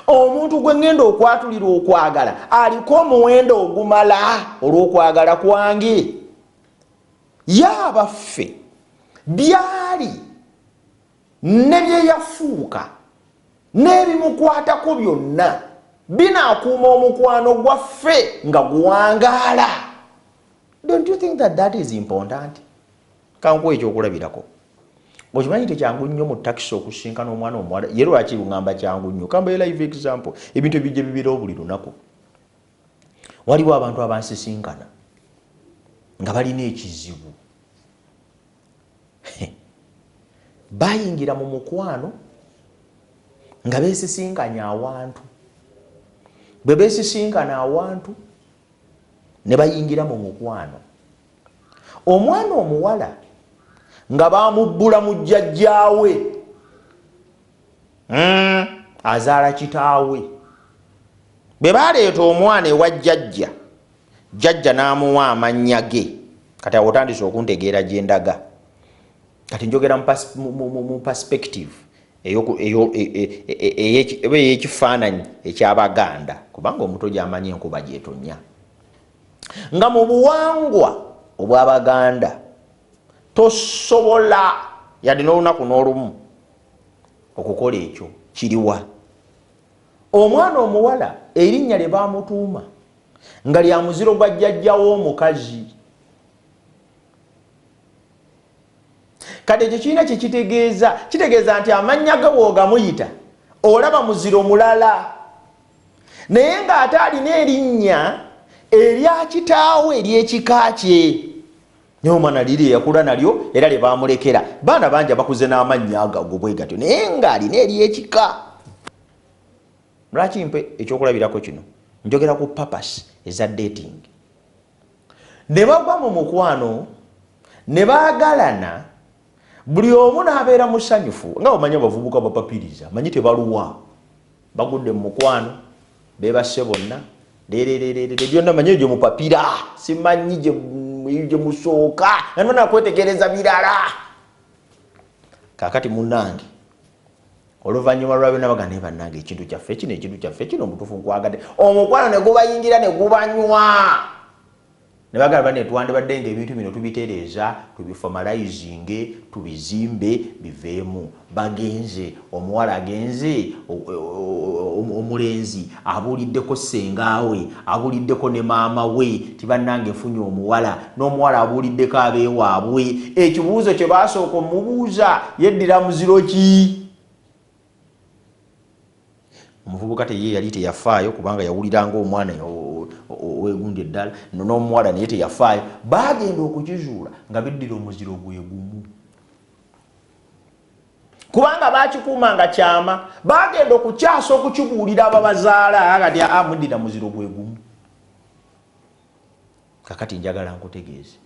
omuntu gwe ngenda okwatulira okwagala aliko omuwendo ogumala olw'okwagala kwange. Yabaffe byali ne bye yafuuka n'ebimukwatako byonna binaakuuma omukwano gwaffe nga guwangaala. Don't you think that is important? Kankuwa ekyokulabirako. Okimanyi tekyangu nnyo mu takisi okusinkana omwana omuwala. Ye lwaki lungamba kyangu nnyo? Kamba live example. Ebintu ebijja bibirawo buli lunaku. Waliwo abantu abansisinkana nga balina ekizibu. Bayingira mu mukwano nga beesisinkanya awantu. Bwe beesisinkana awantu ne bayingira mu mukwano. Omwana omuwala nga bamubbula mu jjajjaawe azaala kitaawe. Bwe baleeta omwana ewa jjajja, jjajja n'amuwa amannya ge. Kati awo otandise okuntegeera gye ndaga. Kati njogera mu perspective ey'ekifaananyi eky'Abaganda, kubanga omuto gy'amanyi enkuba gy'etonnya. Nga mu buwangwa obw'Abaganda tosobola yadde n'olunaku n'olumu okukola ekyo. Kiriwa omwana omuwala erinnya lye baamutuuma nga lya muziro gwa jjajjawo omukazi. Kati ekyo kirina kye kitegeeza nti amannya ge bw'ogamuyita olaba muziro mulala, naye ng'ate alina erinnya erya kitaawe ery'ekika kye. Naye omwana liri yakula nalyo era lye baamulekera. Baana bangi bakuze n'amannya ago bwe gatyo naye ng'alina ery'ekika. Lwaki mpe ekyokulabirako kino? Njogera ku purpose eza dating. Ne bagwa mu mukwano ne baagalana, buli omu n'abeera musanyufu. Nga bamanya abavubuka bapapiriza, manyi tebaluwa. Bagudde mu mukwano, beebase bonna, byonna manyi gye mupapira, simanyi gye musooka, nana nakwetegereza birala. Kaakati munnange, oluvannyuma lwa byonna bagamba naye bannange ekintu kyaffe kino omutuufu nkwagadde. Omukwano ne gubayingira ne gubanywa. Ne bagamba ne twandibadde ng'ebintu bino tubitereeza, tubiformalizinge, tubizimbe, biveemu. Bagenze, omuwala agenze, omulenzi abuuliddeko ssengaawe, abuuliddeko ne maama we, tibannange nfunye omuwala, n'omuwala abuuliddeko abeewaabwe. Ekibuuzo kye baasooka omubuuza, yeddira muziro ki? Omuvubuka ye yali teyafaayo kubanga yawuliranga omwana owegundye eddala, n'omuwala naye teyafaayo. Baagenda okukizuula nga biddira omuziro gwe gumu. Kubanga baakikuumanga kyama, baagenda okukyasa okukibuulira ababazaala kati muddira muziro gwe gumu. Kakati njagala nkutegeeze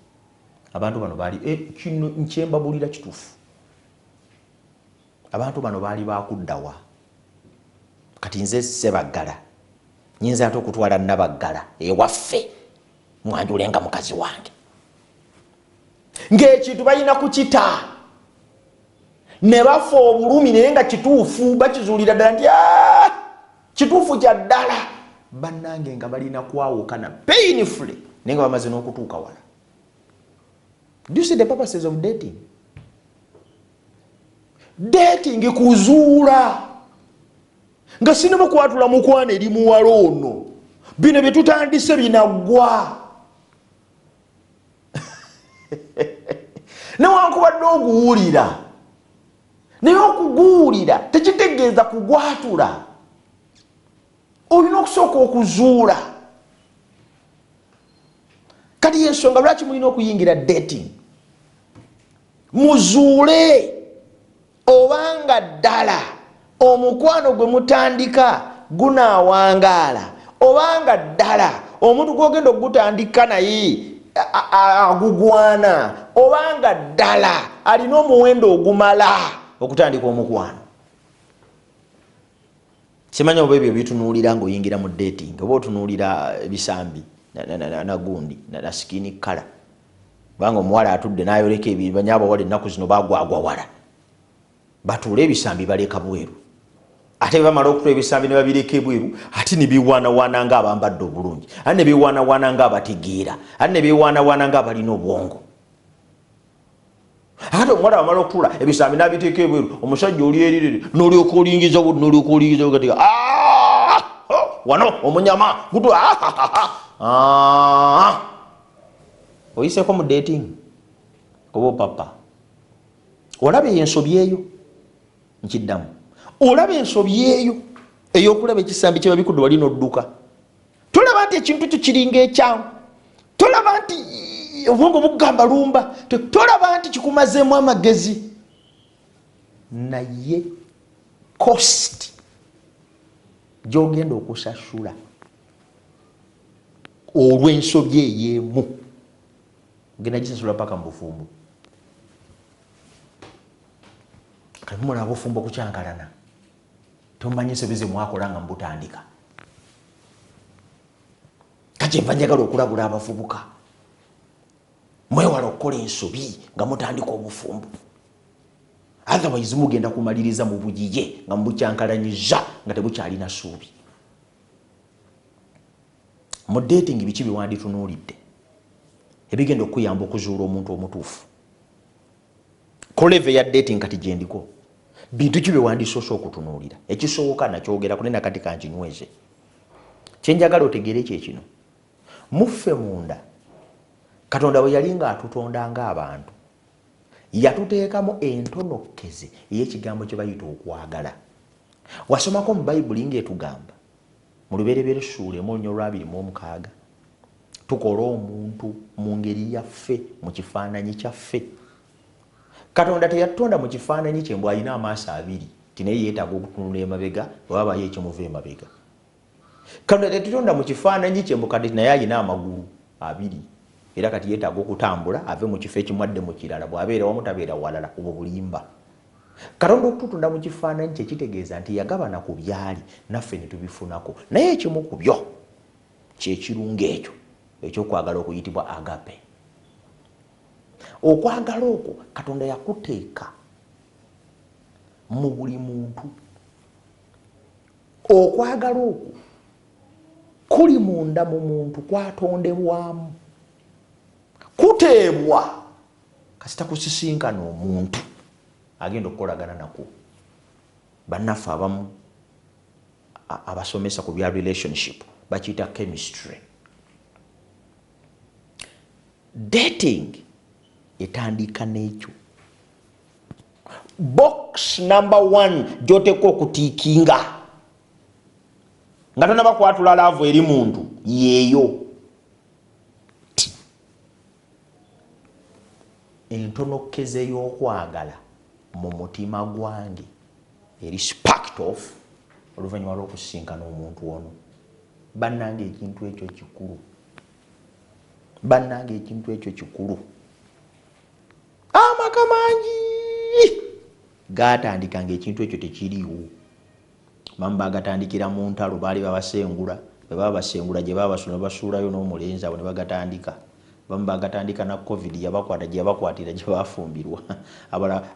abantu bano baali kino nkyembabuulira kituufu. Abantu bano baali bakuddawa. Kati nze Ssebaggala nyinza ate okutwala Nabaggala ewaffe mwanjulenga mukazi wange ng'ekintu balina kukita ne bafa obulumi naye nga kituufu bakizuulira ddala nti kituufu kya ddala. Bannange nga balina kwawukana painfully naye nga bamaze n'okutuuka wala. Do you see the purposes of dating? Dating kuzuula nga sinema kwatula mukwano eri muwala ono, bino bye tutandise binaggwa. Newankubadde oguwulira naye okuguwulira tekitegeeza kugwatula. Olina okusooka okuzuula. Kati y'ensonga lwaki mulina okuyingira dating. Muzuule obanga ddala omukwano gwe mutandika gunaawangaala, obanga ddala omuntu gw'ogenda okugutandika naye agugwana, obanga ddala alina omuwendo ogumala okutandika omukwano. Simanya oba ebyo bitunuulira ng'oyingira mu dating, oba otunuulira ebisambi na gundi na skin color. Kubanga omuwala atudde n'ayoleka ebibanya abawala ennaku zino bagwagwa wala. Batuule ebisambi baleka bweru. ate bamala okutwa ebisambi ne babireka ebweru ate ne biwaanawaana nga abambadde obulungi ate ne biwaanawaana nga abategeera ate ne biwaanawaana nga abalina obwongo ate omuwala bamala okutula ebisambi n'abiteeka ebweru omusajja oli erirere n'olyoka olingiza bwe n'olyoka olingiza bwe gatika wano omunyama gutwa oyiseeko mu dating oba opapa olaba ensobi eyo nkiddamu olaba ensobi eyo ey'okulaba ekisambi kye babikudde wali n'odduka tolaba nti ekintu kyo kiringa ekyamu tolaba nti obwongo bugamba lumba tolaba nti kikumazeemu amagezi naye cost gy'ogenda okusasula olw'ensobi ey'emu ogenda gisasula paka mu bufumbo kalimula abufumbo kukyankalana tomanyi ensobi ze mwakola nga mbutandika kakyenva njagala okulabula abavubuka mwewala okukola ensobi nga mutandika obufumbo otherwise mugenda kumaliriza mu buyiye nga mubukyankalanyiza nga tebukyalina suubi mu dating biki biwanditunuulidde ebigenda okuyamba okuzuula omuntu omutuufu koleve ya dating kati gyendiko bintu ki biwandisoose okutunuulira ekisoboka nakyogera kunena kati kankinyweze kyenjagala otegeere kyekino muffe munda Katonda bwe yali nga atutonda ng'abantu yatuteekamu entonokkeze ey'ekigambo kye bayita okwagala wasomako mu bayibuli ng'etugamba mu lubereberye Ssuula 1:26 tukola omuntu mu ngeri yaffe mu kifaananyi kyaffe Katonda teyatutonda mu kifaananyi kye mbw alina amaaso abiri tinaye yeetaaga okutunula emabega bwaba yekimuva emabega Katonda teyatutonda mu kifaananyi kye mbw kati naye alina amagulu abiri era kati yeetaaga okutambula ave mu kifo ekimu adde mu kirala bw'abeera wamu tabeera walala obwo bulimba Katonda okututunda mu kifaananyi kye kitegeeza nti yagabana ku byali naffe ne tubifunako naye ekimu ku byo kyekirungo ekyo ekyokwagala okuyitibwa agape okwagala okwo Katonda yakuteeka mu buli muntu okwagala okwo kuli munda mu muntu kwatondebwamu kuteebwa kasita kusisinkana omuntu agenda okukolagana nako bannaffe abamu abasomesa ku bya relationship bakiyita chemistry dating etandika n'ekyo box number 1 gy'oteeka okutiikinga nga tonna bakwatula laavu eri muntu yeeyo entonokkeze y'okwagala mu mutima gwange eri sparked off oluvannyuma lw'okusinkana omuntu ono bannange ekintu ekyo kikulu bannange ekintu ekyo kikulu amaka mangi gaatandika ng'ekintu ekyo tekiriiwo bamu bagatandikira mu ntalo baali babasengula bwe baba basengula gye baba basula basuulayo n'omulenzi abo ne bagatandika bamu bagatandika na covid yabakwata gye yabakwatira gye bafumbirwa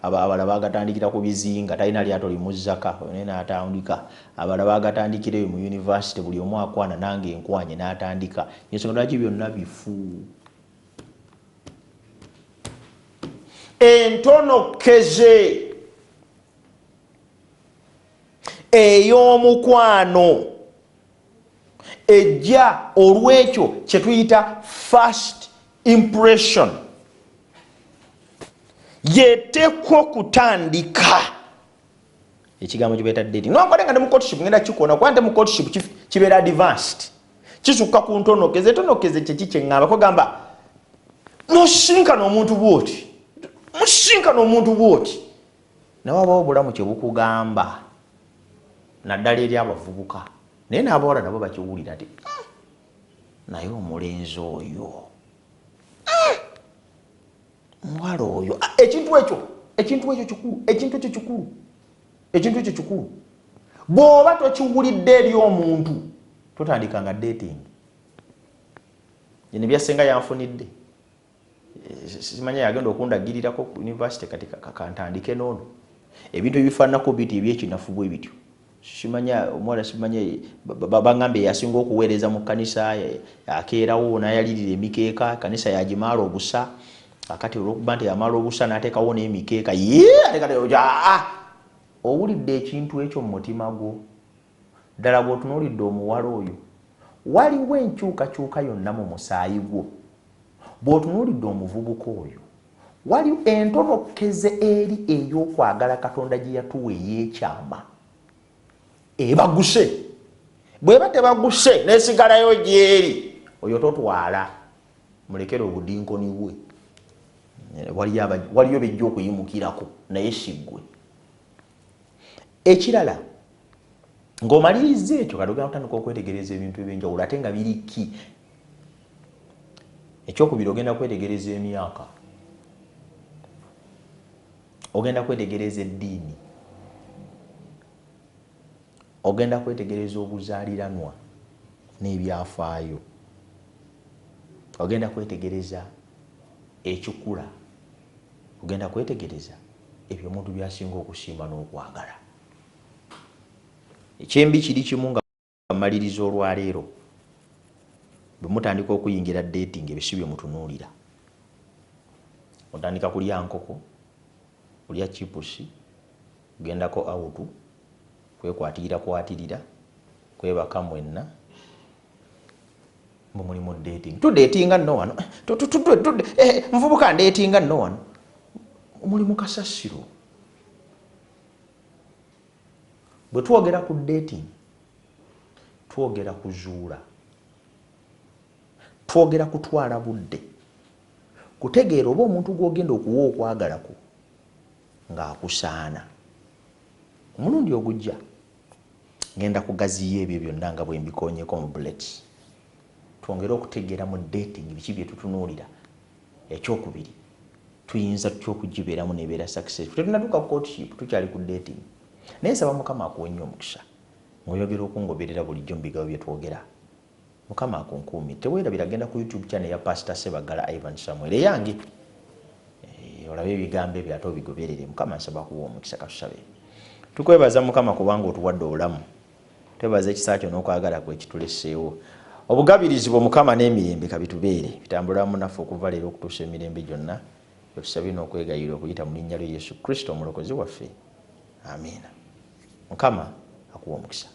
abala bagatandikira ku bizinga talina lyato limuzzaka nene atandika abala bagatandikira mu university buli omu akwana nange enkwanye n'atandika ensonga lwaki byonna bifu entonokeze ey'omukwano ejja olw'ekyo kye tuyita first impression yetekwa okutandika ekigambo kibeeta dating nonkole nga ne mu courtship ngenda kikoona kuba nte mu courtship kibeera advanced kisukka ku ntonokeze entonokeze kyeki kyeŋŋamba kugamba nosinkana omuntu bwoti musinkana omuntu bwoti nawe abawo obulamu kye bukugamba naddala eri abavubuka naye n'abawala nabo bakiwulira ti naye omulenzi oyo muwala oyo ekintu ekyo kikulu bw'oba tokiwulidde eri omuntu totandikanga dating yene byasenga yanfunidde simanya yagenda okundagirirako ku university kati kantandike noono ebintu ebifaananako biti ebyekinafu bwe bityo Simanya omwana simanya babangambe yasinga okuweereza mu kanisa akeerawo n'ayalirira emikeeka kanisa yagimaala obusa akati olwokuba nti yamaala obusa n'ateekawo n'emikeeka owulidde ekintu ekyo mu mutima gwo ddala bw'otunuulidde omuwala oyo waliwo enkyukakyuka yonna mu musaayi gwo bw'otunuulidde omuvubuka oyo waliwo entonokeze eri ey'okwagala Katonda gye yatuwa ey'ekyama ebaguse bweba tebaguse nesigalayo gyeri oyo totwala mulekere obudinkoni bwe waliyo bejja okuyimukirako naye siggwe ekirala ng'omaliriza ekyo kadogera kutandika okwetegereza ebintu ebyenjawulo ate nga biri ki ekyokubiri ogenda kwetegereza emyaka ogenda kwetegereza eddiini ogenda kwetegereza obuzaaliranwa n'ebyafaayo ogenda kwetegereza ekikula ogenda kwetegereza ebyo omuntu byasinga okusiima n'okwagala ekyembi kiri kimu nga maliriza olwaleero bwe mutandika okuyingira dating ebyo si bye mutunuulira otandika kulya nkoko kulya chipusi kugendako awutu kwekwatirira kwebaka mwenna mulimu dating tudatinga nno wano nvubuka ndatinga nno wano mulimu kasasiro bwe twogera ku dating twogera kuzuula twogera kutwala budde kutegeera oba omuntu gw'ogenda okuwa okwagalako ng'akusaana omulundi ogujja ngenda kugaziya ebyo byonna nga bwe mbikoonyeko mu bullets twongere okutegeera mu dating biki bye tutunuulira ekyokubiri tuyinza tutya okugibeeramu nebeera success tetunatuuka ku courtship tukyali ku dating naye nsaba Mukama akuwe nnyo omukisa ng'oyogera okungoberera bulijjo mu bigambo bye twogera Mukama akunkuumi teweerabira genda ku YouTube channel ya Pastor Sebagala Ivan Samuel eyange olabe ebigambo ebyo ate obigoberere Mukama nsaba kuwa omukisa katusabe tukwebaza Mukama kubanga otuwadde obulamu twebaza ekisa kyo n'okwagala kwe kituleseewo obugabirizi bwo Mukama n'emirembe kabitubeere bitambulamu naffe okuva leero okutuusa emirembe gyonna tusabye n'okwegayirira okuyita mu linnya lya Yesu Kristo omulokozi waffe amiina Mukama akuwa omukisa